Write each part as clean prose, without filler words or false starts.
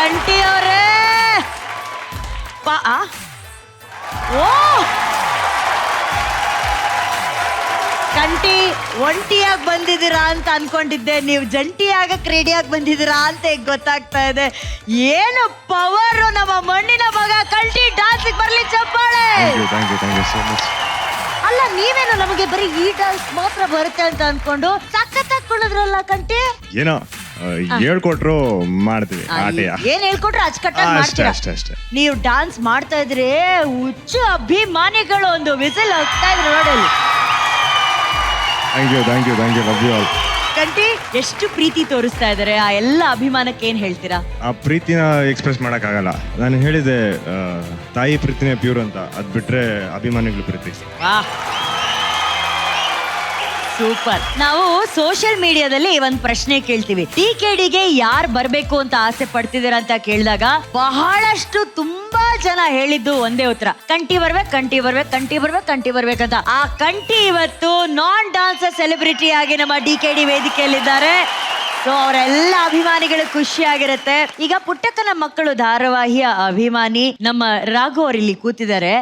ಕಂಠಿ ಅವರೇ ಓ ಕಂಠಿ ಒಂಟಿಯಾಗಿ ಬಂದಿದ್ದೀರಾ ಅಂತ ಅನ್ಕೊಂಡಿದ್ದೆ, ನೀವು ಜಂಟಿಯಾಗಕ್ಕೆ ರೆಡಿಯಾಗಿ ಬಂದಿದ್ದೀರಾ ಅಂತ ಈಗ ಗೊತ್ತಾಗ್ತಾ ಇದೆ. ಏನು ಪವರು ನಮ್ಮ ಮಣ್ಣಿನ ಮಗ ಕಂಠಿ ಡಾನ್ಸಿಗೆ ಬರ್ಲಿ ಚಪ್ಪಾಳೆ. ಅಲ್ಲ ನೀವೇನು ನಮಗೆ ಬರೀ ಈ ಡಾನ್ಸ್ ಮಾತ್ರ ಬರುತ್ತೆ ಅಂತ ಅನ್ಕೊಂಡು ಸಖತ್ತಾಗಿ ಕುಣಿದ್ರಲ್ಲ ಕಂಠಿ. ಏನೋ ಹೇಳ್ಕೊಟ್ರು ಮಾಡ್ತೀವಿ. ಏನ್ ಹೇಳ್ಕೊಟ್ರು ಅಚ್ಚುಕಟ್ಟಾಗಿ ಮಾಡ್ತೀರಾ. ನೀವು ಡಾನ್ಸ್ ಮಾಡ್ತಾ ಇದ್ರೆ ಹುಚ್ಚು ಅಭಿಮಾನಿಗಳು ಒಂದು ವಿಸಿಲ್ ಹೋಗ್ತಾ ಇದ್ರು ನೋಡಲ್ಲಿ. Thank you love you all. Kanthi ಎಷ್ಟು ಪ್ರೀತಿ ತೋರಿಸ್ತಾ ಇದಾರೆ, ಆ ಎಲ್ಲ ಅಭಿಮಾನಕ್ಕೆ ಏನ್ ಹೇಳ್ತೀರಾ? ಆ ಪ್ರೀತಿನ ಎಕ್ಸ್ಪ್ರೆಸ್ ಮಾಡಕ್ಕಾಗಲ್ಲ. ನಾನು ಹೇಳಿದೆ ತಾಯಿ ಪ್ರೀತಿನೇ ಪ್ಯೂರ್ ಅಂತ, ಅದ್ ಬಿಟ್ರೆ ಅಭಿಮಾನಿಗಳು ಪ್ರೀತಿ. ಸೂಪರ್. ನಾವು ಸೋಷಿಯಲ್ ಮೀಡಿಯಾದಲ್ಲಿ ಒಂದ್ ಪ್ರಶ್ನೆ ಕೇಳ್ತೀವಿ, ಟಿಕೆಡಿಗೆ ಯಾರು ಬರ್ಬೇಕು ಅಂತ ಆಸೆ ಪಡ್ತಿದ್ದೀರಾ ಅಂತ ಕೇಳಿದಾಗ ಬಹಳಷ್ಟು ತುಂಬಾ ಜನ ಹೇಳಿದ್ದು ಒಂದೇ ಉತ್ತರ, ಕಂಠಿ ಬರ್ಬೇಕಂತ. ಆ ಕಂಠಿ ಇವತ್ತು ನಾನ್ ಡಾನ್ಸರ್ ಸೆಲೆಬ್ರಿಟಿ ಆಗಿ ನಮ್ಮ ಟಿಕೆಡಿ ವೇದಿಕೆಯಲ್ಲಿದ್ದಾರೆ. ಸೊ ಅವರೆಲ್ಲ ಅಭಿಮಾನಿಗಳು ಖುಷಿಯಾಗಿರುತ್ತೆ. ಈಗ ಪುಟ್ಟಕ್ಕನ ಮಕ್ಕಳು ಧಾರಾವಾಹಿಯ ಅಭಿಮಾನಿ ನಮ್ಮ ರಾಘು ಅವರು ಇಲ್ಲಿ ಕೂತಿದ್ದಾರೆ.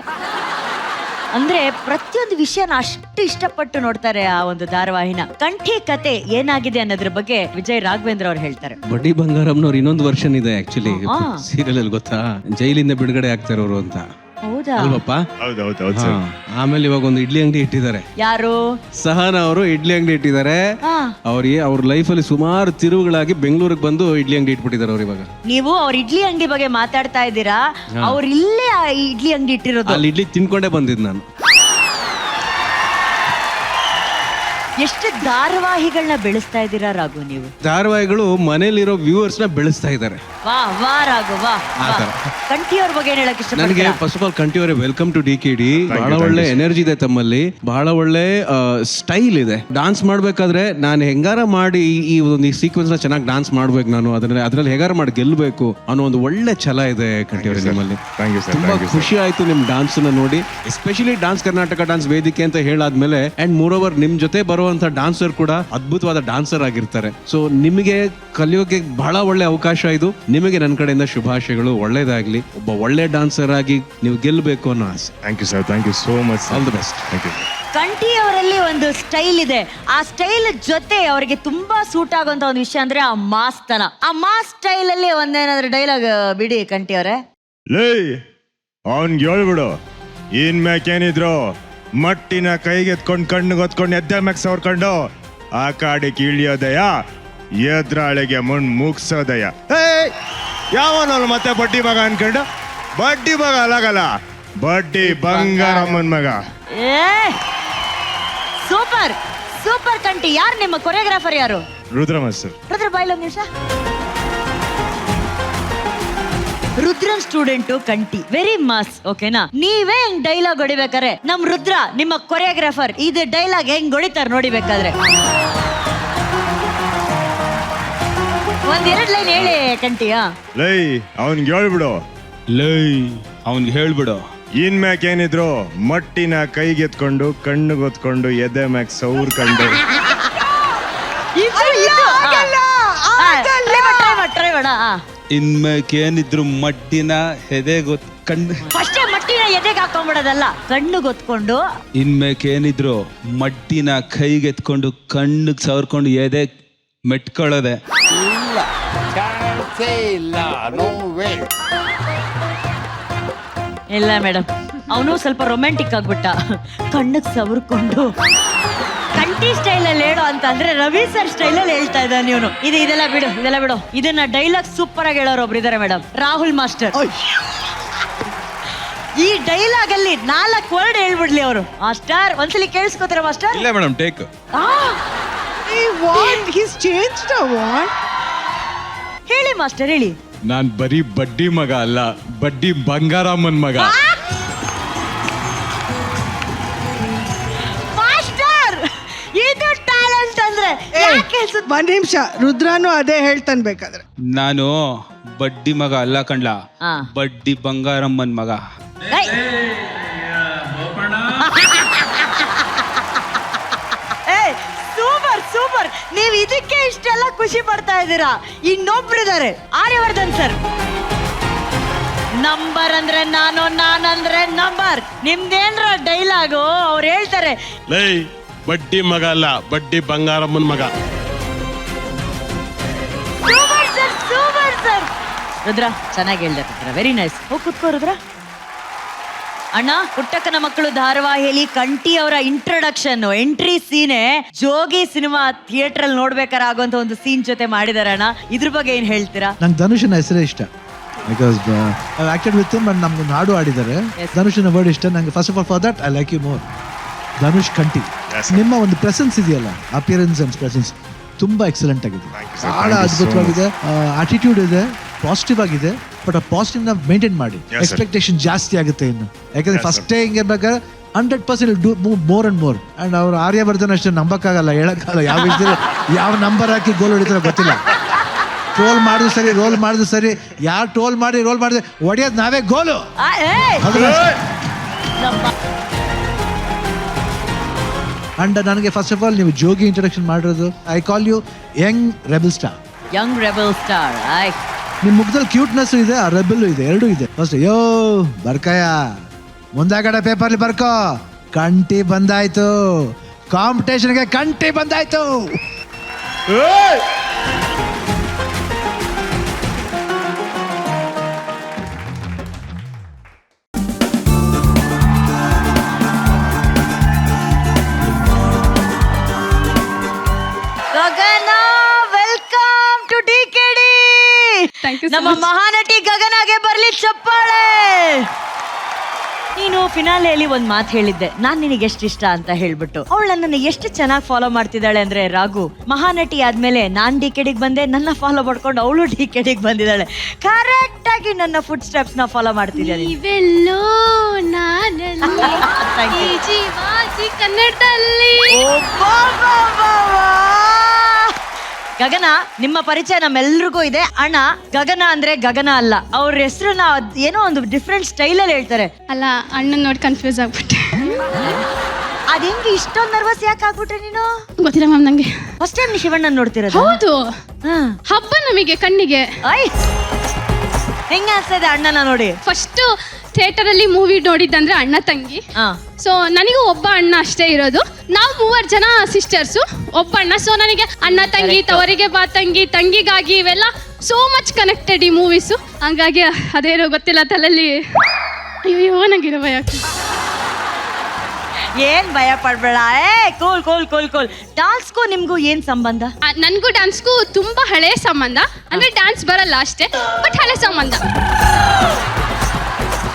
ಅಂದ್ರೆ ಪ್ರತಿಯೊಂದು ವಿಷಯನ ಅಷ್ಟು ಇಷ್ಟಪಟ್ಟು ನೋಡ್ತಾರೆ ಆ ಒಂದು ಧಾರಾವಾಹಿನ. ಕಂಠಿ ಕತೆ ಏನಾಗಿದೆ ಅನ್ನೋದ್ರ ಬಗ್ಗೆ ವಿಜಯ್ ರಾಘವೇಂದ್ರ ಅವ್ರು ಹೇಳ್ತಾರೆ. ಬಡ್ಡಿ ಬಂಗಾರಮ್ನವ್ರು ಇನ್ನೊಂದು ವರ್ಷನ್ ಇದೆ ಆಕ್ಚುಲಿ ಸೀರಿಯಲ್ ಅಲ್ಲಿ, ಗೊತ್ತಾ? ಜೈಲಿಂದ ಬಿಡುಗಡೆ ಆಗ್ತಾರವ್ರು ಅಂತ. ಹೌದಾ? ಅಲ್ವಪ್ಪ? ಆಮೇಲೆ ಇವಾಗ ಒಂದು ಇಡ್ಲಿ ಅಂಗಡಿ ಇಟ್ಟಿದ್ದಾರೆ. ಯಾರು? ಸಹನಾ ಅವರು ಇಡ್ಲಿ ಅಂಗಡಿ ಇಟ್ಟಿದ್ದಾರೆ. ಅವ್ರ ಲೈಫ್ ಅಲ್ಲಿ ಸುಮಾರು ತಿರುವುಗಳಾಗಿ ಬೆಂಗಳೂರಿಗೆ ಬಂದು ಇಡ್ಲಿ ಅಂಗಡಿ ಇಟ್ಬಿಟ್ಟಿದ್ದಾರೆ ಅವ್ರು ಇವಾಗ. ನೀವು ಅವ್ರ ಇಡ್ಲಿ ಅಂಗಡಿ ಬಗ್ಗೆ ಮಾತಾಡ್ತಾ ಇದ್ದೀರಾ, ಅವ್ರು ಇಲ್ಲೇ ಇಡ್ಲಿ ಅಂಗಡಿ ಇಟ್ಟಿರೋದು. ಅಲ್ಲಿ ಇಡ್ಲಿ ತಿನ್ಕೊಂಡೇ ಬಂದಿದ್ ನಾನು. ಎಷ್ಟು ಧಾರಾವಾಹಿಗಳನ್ನ ಬೆಳೆಸ್ತಾ ಇದ್ದೀರಾ ರಾಘು ನೀವು? ಧಾರಾವಾಹಿಗಳು ಮನೇಲಿರೋ ವ್ಯೂವರ್ಸ್ ನ ಬೆಳೆಸ್ತಾ ಇದ್ದಾರೆ. ವಾ ರಾಘು ವಾ. ಕಂಠಿ ಅವ್ರ ಬಗ್ಗೆ ಹೇಳಕ್ ಇಷ್ಟ. ನನಗೆ ಫಸ್ಟ್ ಆಫ್ ಆಲ್ ಕಂಠಿ ಅವರೇ ವೆಲ್ಕಮ್ ಟು ಡಿಕೆಡಿ. ಬಹಳ ಒಳ್ಳೆ ಎನರ್ಜಿ ಇದೆ ತಮ್ಮಲ್ಲಿ, ಬಹಳ ಒಳ್ಳೆ ಸ್ಟೈಲ್ ಇದೆ. ಡಾನ್ಸ್ ಮಾಡ್ಬೇಕಾದ್ರೆ ನಾನು ಹೆಂಗಾರ ಮಾಡಿ ಈ ಒಂದು ಸೀಕ್ವೆನ್ಸ್ ನ ಚೆನ್ನಾಗಿ ಡಾನ್ಸ್ ಮಾಡ್ಬೇಕು, ನಾನು ಅದ್ರಲ್ಲಿ ಹೆಂಗಾರ ಮಾಡಿ ಗೆಲ್ಬೇಕು ಅನ್ನೋ ಒಂದು ಒಳ್ಳೆ ಛಲ ಇದೆ ಕಂಠಿ ಅವರೇ ನಿಮ್ಮಲ್ಲಿ. ತುಂಬಾ ಖುಷಿ ಆಯ್ತು ನಿಮ್ ಡಾನ್ಸ್ ನ ನೋಡಿ, ಎಸ್ಪೆಷಲಿ ಡಾನ್ಸ್ ಕರ್ನಾಟಕ ಡಾನ್ಸ್ ವೇದಿಕೆ ಅಂತ ಹೇಳಾದ್ಮೇಲೆ. ಅಂಡ್ ಮೋರ್ ಓವರ್ ನಿಮ್ ಜೊತೆ ಬರುವಂತ ಡಾನ್ಸರ್ ಕೂಡ ಅದ್ಭುತವಾದ ಡಾನ್ಸರ್ ಆಗಿರ್ತಾರೆ. ಸೊ ನಿಮಗೆ ಕಲಿಯೋಕೆ ಬಹಳ ಒಳ್ಳೆ ಅವಕಾಶ ಇದು. ನಿಮಗೆ ನನ್ನ ಕಡೆಯಿಂದ ಶುಭಾಶಯಗಳು, ಒಳ್ಳೇದಾಗ್ಲಿ. ಒಬ್ಬ ಒಳ್ಳೆ ಡಾನ್ಸರ್ ಆಗಿ ನೀವು ಗೆಲ್ಲಬೇಕು ಅನ್ನೋ ಆಸೆ. Thank you so much. All the best. Kanthi ಅವರಲ್ಲಿ ಒಂದು ಸ್ಟೈಲ್ ಇದೆ. ಆ ಸ್ಟೈಲ್ ಜೊತೆ ಅವರಿಗೆ ತುಂಬಾ ಸೂಟ್ ಆಗುವಂತ ಒಂದು ವಿಷಯ ಅಂದ್ರೆ ಆ ಮಾಸ್ ತನ. ಆ ಮಾಸ್ ಸ್ಟೈಲ್ ಅಲ್ಲಿ ಒಂದೇನಾದ್ರೂ ಡೈಲಾಗ್ ಬಿಡಿ ಕಂಠಿ ಅವರೇ. ಲೇ ಅವನ್ಗೆ ಹೇಳ್ಬಿಡು, ಇನ್ ಮ್ಯಾಕೇನಿದ್ರು ಮಟ್ಟಿನ ಕೈಗೆತ್ಕೊಂಡು ಕಣ್ಣಿಗೊತ್ಕೊಂಡು ಎದ್ದ ಮ್ಯಾಕ್ ಸವರ್ಕೊಂಡು ಆ ಕಾಡಿಗೆ ಇಳಿಯೋದಯ, ಎದ್ರಾಳಿಗೆ ಮುನ್ ಮುಗ್ಸೋದಯ. ಯಾವನವನು ಮತ್ತೆ ಬಡ್ಡಿ ಮಗ ಅನ್ಕೊಂಡು? ಬಡ್ಡಿ ಮಗ ಅಲಾಗಲ್ಲ, ಬಡ್ಡಿ ಬಂಗಾರಮ್ಮನ್ ಮಗ. Super super Kanthi. ಯಾರು ನಿಮ್ಮ ಕೊರಿಯೋಗ್ರಾಫರ್? ಯಾರು? ರುದ್ರ ಮಾಸ್ಟರ್. ರುದ್ರ ಬಾಯ್ಲ್ ಒಂದ್ ನಿಮಿಷ. ರುದ್ರನ್ ಸ್ಟೂಡೆಂಟು ಕಂಠಿ, ವೆರಿ ಮಾಸ್. ಓಕೆನಾ? ನೀವೇ ಹೆಂಗ್ ಡೈಲಾಗ್ ಹೊಡಿಬೇಕಾರೆ ನಮ್ ರುದ್ರ ನಿಮ್ಮ ಕೊರಿಯೋಗ್ರಾಫರ್ ಇದು ಡೈಲಾಗ್ ಹೆಂಗ್ ಹೊಡಿತಾರ ನೋಡಿಬೇಕಾದ್ರೆ ಒಂದೆರಡು ಲೈನ್ ಹೇಳಿ ಕಂಠಿಯಾ. ಲೈ ಅವನ್ಗೆ ಹೇಳ್ಬಿಡು, ಇನ್ ಮ್ಯಾಕ್ ಏನಿದ್ರು ಮಟ್ಟಿನ ಕೈಗೆತ್ಕೊಂಡು ಕಣ್ಣಿಗೊತ್ಕೊಂಡು ಎದೆ ಮ್ಯಾಕ್ ಸೌರ್ಕೊಂಡು. ಇನ್ಮೇಕೇನಿದ್ರು ಮಟ್ಟಿನ ಎದೆಗೊತ್ ಕಣ್ಣು ಫಸ್ಟೇ ಮಟ್ಟಿನ ಎದೆಗೆ ಹಾಕೊಂಡ್ಬಿಡೋದಲ್ಲ, ಕಣ್ಣು ಗೊತ್ಕೊಂಡು. ಇನ್ಮೇಕೇನಿದ್ರು ಮಟ್ಟಿನ ಕೈಗೆತ್ಕೊಂಡು ಕಣ್ಣಿಗೆ ಸವರ್ಕೊಂಡು ಎದೆ ಮೆಟ್ಕೊಳ್ಳೋದೆ. ಇಲ್ಲ ಮೇಡಮ್, ಅವನು ಸ್ವಲ್ಪ ರೊಮ್ಯಾಂಟಿಕ್ ಆಗ್ಬಿಟ್ಟ. ಕಣ್ಣಿಗೆ ಸವರ್ಕೊಂಡು ಕಂಠಿ ಸ್ಟೈಲ್ ಅಲ್ಲಿ ಹೇಳೋ ಅಂತ ಅಂದ್ರೆ ರವಿ ಸರ್ ಸ್ಟೈಲ್ ಅಲ್ಲಿ ಹೇಳ್ತಾ ಇದ್ದಾನೆ ಇವನು. ಇದೆಲ್ಲ ಬಿಡು. ಇದನ್ನ ಡೈಲಾಗ್ ಸೂಪರ್ ಆಗಿ ಹೇಳೋರು ಒಬ್ರು ಇದಾರೆ ಮೇಡಮ್, ರಾಹುಲ್ ಮಾಸ್ಟರ್. ಈ ಡೈಲಾಗ್ ಅಲ್ಲಿ 4 ವರ್ಡ್ ಹೇಳ್ಬಿಡ್ಲಿ ಅವರು. ಮಾಸ್ಟರ್ ಒಂದ್ಸಲಿ ಕೇಳಿಸ್ಕೋತಾರ ಮಾಸ್ಟರ್? ಇಲ್ಲ ಮೇಡಮ್, ಟೇಕ್. ಹೇಳಿ ಮಾಸ್ಟರ್, ಹೇಳಿ. ನಾನ್ ಬರೀ ಬಡ್ಡಿ ಮಗ ಅಲ್ಲ, ಬಡ್ಡಿ ಬಂಗಾರಮ್ಮನ್ ಮಗ. ಮಾಸ್ಟರ್ ಇದು ಟ್ಯಾಲೆಂಟ್ ಅಂದ್ರೆ. ಒಂದ್ ನಿಮಿಷ, ರುದ್ರಾನು ಅದೇ ಹೇಳ್ತಾನೆ ಬೇಕಾದ್ರೆ. ನಾನು ಬಡ್ಡಿ ಮಗ ಅಲ್ಲ ಕಣ್ಲ, ಬಡ್ಡಿ ಬಂಗಾರಮ್ಮನ್ ಮಗ. Super super. ನೀವ್ ಇದಕ್ಕೆ ಇಷ್ಟೆಲ್ಲ ಖುಷಿ ಪಡ್ತಾ ಇದ್ದೀರಾ. ಇನ್ನೊಬ್ರಿದ್ದಾರೆ, ಆರ್ಯವರ್ಧನ್ ಸರ್. ನಂಬರ್ ಅಂದ್ರೆ ನಾನಂದ್ರೆ ನಂಬರ್. ನಿಮ್ದೇನ್ರ ಡೈಲಾಗು? ಅವ್ರು ಹೇಳ್ತಾರೆ, ಲೈ ಬಡ್ಡಿ ಮಗ ಅಲ್ಲ, ಬಡ್ಡಿ ಬಂಗಾರಮ್ಮನ ಮಗ. Super sir, super sir. Rudra ಚೆನ್ನಾಗಿ ಹೇಳ್ದೆ ರುದ್ರ, ವೆರಿ ನೈಸ್. ಹೋಗಿ ಕುತ್ಕೋ ರುದ್ರ. ಅಣ್ಣ, ಪುಟ್ಟಕ್ಕನ ಮಕ್ಕಳು ಧಾರಾವಾಹಿಯಲ್ಲಿ ಕಂಠಿ ಅವರ ಇಂಟ್ರೊಡಕ್ಷನ್ ಎಂಟ್ರಿ ಸೀನೆ ಜೋಗಿ ಸಿನಿಮಾ ಥಿಯೇಟರ್ ಅಲ್ಲಿ ನೋಡ್ಬೇಕಾದ್ರೆ ಆಗುವಂತ ಒಂದು ಸೀನ್ ಜೊತೆ ಮಾಡಿದಾರೆ ಅಣ್ಣ. ಇದ್ರ ಬಗ್ಗೆ ಏನ್ ಹೇಳ್ತೀರಾ? ನಂಗೆ ಧನುಷನ ಹೆಸರೇ ಇಷ್ಟ. Because I acted with him and ನಮ್ಗೊಂದು ಹಾಡು ಆಡಿದ್ದಾರೆ. ಧನುಷನ ವರ್ಡ್ ಇಷ್ಟ ನಂಗೆ. First of all for that I like you more. Dhanush Kanthi, ನಿಮ್ಮ ಒಂದು ಪ್ರೆಸೆನ್ಸ್ ಇದೆಯಲ್ಲ, ಅಪಿಯರೆನ್ಸ್ ಅಂಡ್ ಪ್ರೆಸೆನ್ಸ್ ತುಂಬಾ ಎಕ್ಸಲೆಂಟ್ ಆಗಿದೆ, ಬಹಳ ಅದ್ಭುತವಾಗಿದೆ. ಆಟಿಟ್ಯೂಡ್ ಇದೆ, ಪಾಸಿಟಿವ್ ಆಗಿದೆ. ಬಟ್ ಆ ಪಾಸಿಟಿವ್ ನ ಮೇಂಟೈನ್ ಮಾಡಿ. ಎಕ್ಸ್ಪೆಕ್ಟೇಷನ್ ಜಾಸ್ತಿ ಆಗುತ್ತೆ ಇನ್ನು, ಯಾಕಂದ್ರೆ ಫಸ್ಟೇ ಹಿಂಗೆ ಬೇಕಾದ್ರೆ 100% do move more and more. And ಅವ್ರು ಆರ್ಯವರ್ಧನ್ ಅಷ್ಟು ನಂಬಕ್ಕಾಗಲ್ಲ, ಹೇಳಕ್ಕಾಗಲ್ಲ. ಯಾವ ವಿಷಯದಲ್ಲಿ ಯಾವ ನಂಬರ್ ಹಾಕಿ ಗೋಲ್ ಹೊಡಿತಾರೋ ಗೊತ್ತಿಲ್ಲ. ಟ್ರೋಲ್ ಮಾಡಿದ್ರು ಸರಿ, ರೋಲ್ ಮಾಡಿದ್ರು ಸರಿ, ಯಾರು ಟ್ರೋಲ್ ಮಾಡಿ ರೋಲ್ ಮಾಡಿದ್ರೆ ಹೊಡೆಯೋದು ನಾವೇ ಗೋಲು. ಅಂಡ್ ನನಗೆ ಫಸ್ಟ್ ಆಫ್ ಆಲ್ ನೀವು ಜೋಗಿ ಇಂಟ್ರೊಡಕ್ಷನ್ ಮಾಡಿರೋದು, I call you young rebel star. Young rebel star. ನಿಮ್ ಮುಖದಲ್ಲಿ ಕ್ಯೂಟ್ನೆಸ್ ಇದೆ, ಆ ರೆಬಲ್ ಇದೆ, ಎರಡೂ ಇದೆ. ಫಸ್ಟ್ ಯೋ ಬರ್ಕಯ್ಯ, ಮುಂದಾಗಡೆ ಪೇಪರ್ಲಿ ಬರ್ಕೋ, ಕಂಠಿ ಬಂದಾಯ್ತು, ಕಾಂಪಿಟೇಷನ್ಗೆ ಕಂಠಿ ಬಂದಾಯ್ತು. Gagana, welcome to DKD. ನಮ್ಮ ಮಹಾನಟಿ ಗಗನಗೆ ಬರ್ಲಿ ಚಪ್ಪಾಳೆ. ನೀನು ಫಿನಾಲೆಯಲ್ಲಿ ಒಂದ್ ಮಾತು ಹೇಳಿದ್ದೆ, ನಾನ್ ನಿನಗೆ ಎಷ್ಟು ಇಷ್ಟ ಅಂತ ಹೇಳ್ಬಿಟ್ಟು. ಅವಳು ನನ್ನನ್ನು ಎಷ್ಟು ಚೆನ್ನಾಗಿ ಫಾಲೋ ಮಾಡ್ತಿದ್ದಾಳೆ ಅಂದ್ರೆ ರಾಘು, ಮಹಾನಟಿ ಆದ್ಮೇಲೆ ನಾನ್ ಡಿಕೆಡಿಗೆ ಬಂದೆ, ನನ್ನ ಫಾಲೋ ಮಾಡ್ಕೊಂಡು ಅವಳು ಡಿಕೆಡಿಗೆ ಬಂದಿದ್ದಾಳೆ. ಕರೆಕ್ಟ್ ಆಗಿ ನನ್ನ ಫುಡ್ ಸ್ಟೆಪ್ಸ್ ನ ಫಾಲೋ ಮಾಡ್ತಿದ್ದಾಳೆ. ಕನ್ನಡದಲ್ಲಿ ಗಗನ, ನಿಮ್ಮ ಪರಿಚಯ ನಮ್ಮೆಲ್ರಿಗೂ ಇದೆ. ಅಣ್ಣ, ಗಗನ ಅಂದ್ರೆ ಗಗನ ಅಲ್ಲ, ಅವ್ರ ಹೆಸರನ್ನ ಏನೋ ಒಂದು ಡಿಫ್ರೆಂಟ್ ಸ್ಟೈಲ್ ಅಲ್ಲಿ ಹೇಳ್ತಾರೆ. ಅಲ್ಲ, ಅಣ್ಣನ್ ನೋಡಿ ಕನ್ಫ್ಯೂಸ್ ಆಗ್ಬಿಟ್ಟೆ. ಅದ್ ಹೆಂಗೆ ಇಷ್ಟೊಂದು ನರ್ವಸ್ ಯಾಕೆ ಆಗ್ಬಿಟ್ರೆ ನೀನು? ಗೊತ್ತಿಲ್ಲ ಮ್ಯಾಮ್ ನಂಗೆ. ಫಸ್ಟ್ ಟೈಮ್ ಶಿವಣ್ಣನ್ ನೋಡ್ತಿರೋದು? ಹೌದು, ಹಬ್ಬ ನಮಗೆ ಕಣ್ಣಿಗೆ. ಹೆಂಗ ಅನ್ಸ್ತದೆ ಅಣ್ಣನ ನೋಡಿ? ಫಸ್ಟ್ ಥಿಯೇಟರ್ ಅಲ್ಲಿ ಮೂವಿ ನೋಡಿದ್ದಂದ್ರೆ ಅಣ್ಣ ತಂಗಿ. ಸೊ ನನಗೂ ಒಬ್ಬ ಅಣ್ಣ ಅಷ್ಟೇ ಇರೋದು. ನಾವು 3 ಜನ ಸಿಸ್ಟರ್ಸು, ಒಬ್ಬ ಅಣ್ಣ. ಸೊ ನನಗೆ ಅಣ್ಣ ತಂಗಿ, ತವರಿಗೆ ಬಾ ತಂಗಿ, ತಂಗಿಗಾಗಿ ಇವೆಲ್ಲ ಸೋ ಮಚ್ ಕನೆಕ್ಟೆಡ್ ಈ ಮೂವೀಸು. ಹಂಗಾಗಿ ಅದೇನೋ ಗೊತ್ತಿಲ್ಲ ತಲೆಯಲ್ಲಿ. ಅಯ್ಯೋ ನಂಗಿರೋ ಭಯ. ಏನ್ ಭಯ ಪಡ್ಬೇಡ. Cool cool cool cool. ಡಾನ್ಸ್ಗೂ ನಿಮ್ಗೂ ಏನ್ ಸಂಬಂಧ? ನನ್ಗೂ ಡ್ಯಾನ್ಸ್ಗೂ ತುಂಬಾ ಹಳೆ ಸಂಬಂಧ. ಅಂದ್ರೆ ಡ್ಯಾನ್ಸ್ ಬರಲ್ಲ ಅಷ್ಟೇ, ಬಟ್ ಹಳೆ ಸಂಬಂಧ.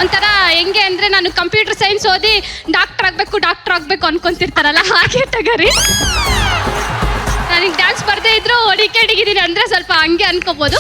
ಒಂಥರ ಹೆಂಗೆ ಅಂದ್ರೆ, ನಾನು ಕಂಪ್ಯೂಟರ್ ಸೈನ್ಸ್ ಓದಿ ಡಾಕ್ಟರ್ ಆಗ್ಬೇಕು ಅನ್ಕೊಂತಿರ್ತಾರಲ್ಲ, ಹಾಗೆ ತಗರಿ. ನನಗೆ ಡ್ಯಾನ್ಸ್ ಬರ್ದೇ ಇದ್ರು ಡಿಕೆಡಿಗಿದ್ದೀನಿ ಅಂದ್ರೆ ಸ್ವಲ್ಪ ಹಂಗೆ ಅನ್ಕೋಬಹುದು.